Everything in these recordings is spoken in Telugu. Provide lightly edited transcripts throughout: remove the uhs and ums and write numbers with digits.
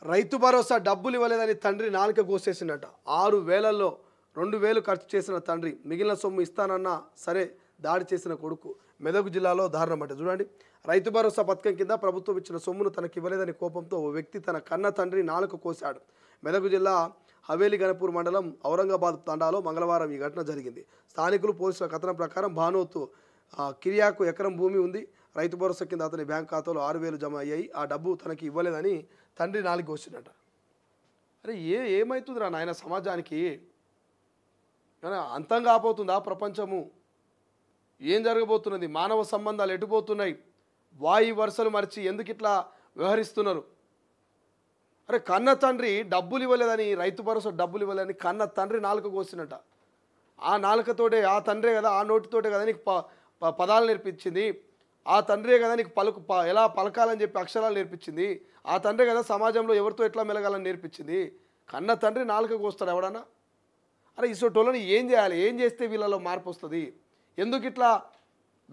రైతు భరోసా డబ్బులు ఇవ్వలేదని తండ్రి నాలుక కోసేసిండట. 6,000లో 2,000 ఖర్చు చేసిన తండ్రి మిగిలిన సొమ్ము ఇస్తానన్నా సరే దాడి చేసిన కొడుకు. మెదక్ జిల్లాలో దారుణం అంటే చూడండి. రైతు భరోసా పథకం కింద ప్రభుత్వం ఇచ్చిన సొమ్మును తనకి ఇవ్వలేదని కోపంతో ఓ వ్యక్తి తన కన్న తండ్రి నాలుక కోశాడు. మెదక్ జిల్లా హవేలి గణపూర్ మండలం ఔరంగాబాద్ తండాలో మంగళవారం ఈ ఘటన జరిగింది. స్థానికులు పోలీసుల కథనం ప్రకారం భానోతు కిరియాకు ఎకరం భూమి ఉంది. రైతు భరోసా కింద అతని బ్యాంక్ ఖాతాలో 6,000 జమ అయ్యాయి. ఆ డబ్బు తనకి ఇవ్వలేదని తండ్రి నాలుగు వచ్చినట. అరే ఏమవుతుందిరా నాయన సమాజానికి? అంతం కాపోతుందా ప్రపంచము? ఏం జరగబోతున్నది? మానవ సంబంధాలు ఎటుపోతున్నాయి? వాయి వరుసలు మరిచి ఎందుకు ఇట్లా వ్యవహరిస్తున్నారు? అరే కన్న తండ్రి డబ్బులు ఇవ్వలేదని, రైతు భరోసా డబ్బులు ఇవ్వలేదని కన్న తండ్రి నాలుక కోసినట. ఆ నాలుకతోటే, ఆ తండ్రే కదా, ఆ నోటితోటే కదా నీకు పదాలు నేర్పించింది. ఆ తండ్రే కదా నీకు ఎలా పలకాలని చెప్పి అక్షరాలు నేర్పించింది. ఆ తండ్రే కదా సమాజంలో ఎవరితో ఎట్లా మెలగాలని నేర్పించింది. కన్న తండ్రి నాలుక కోస్తాడు ఎవడన్నా? అరే ఇసోటోళ్ళని ఏం చేయాలి? ఏం చేస్తే వీళ్ళలో మార్పు వస్తుంది? ఎందుకు ఇట్లా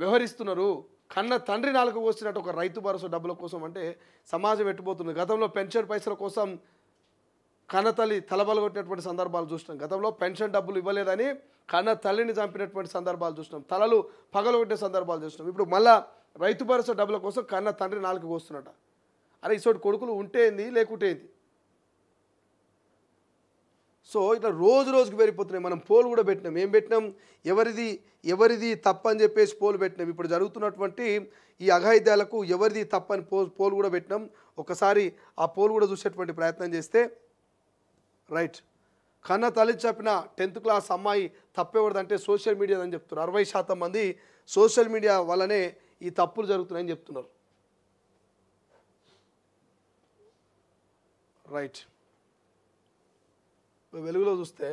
వ్యవహరిస్తున్నారు? కన్న తండ్రి నాలుక కోసినట్టు ఒక రైతు భరోసా డబ్బుల కోసం అంటే సమాజం ఎట్టుపోతుంది. గతంలో పెన్షన్ పైసల కోసం కన్న తల్లి తలబలగొట్టినటువంటి సందర్భాలు చూసినాం. గతంలో పెన్షన్ డబ్బులు ఇవ్వలేదని కన్న తల్లిని చంపినటువంటి సందర్భాలు చూసినాం. తలలు పగలగొట్టే సందర్భాలు చూసినాం. ఇప్పుడు మళ్ళా రైతు భరోసా డబ్బుల కోసం కన్న తండ్రి నాలుక కోస్తున్నట. అరే ఇసోటి కొడుకులు ఉంటేంది లేకుంటే ఏంది? సో ఇట్లా రోజుకి పెరిగిపోతున్నాయి. మనం పోల్ కూడా పెట్టినాం. ఏం పెట్టినాం? ఎవరిది తప్పని చెప్పేసి పోల్ పెట్టినాం. ఇప్పుడు జరుగుతున్నటువంటి ఈ అఘాయిత్యాలకు ఎవరిది తప్పని పోల్ కూడా పెట్టినాం. ఒకసారి ఆ పోల్ కూడా చూసేటువంటి ప్రయత్నం చేస్తే రైట్. కన్న తల్లి చెప్పిన 10th క్లాస్ అమ్మాయి తప్పెవడదంటే సోషల్ మీడియా అని చెప్తున్నారు. 60% మంది సోషల్ మీడియా వల్లనే ఈ తప్పులు జరుగుతున్నాయని చెప్తున్నారు. రైట్. వెలుగులో చూస్తే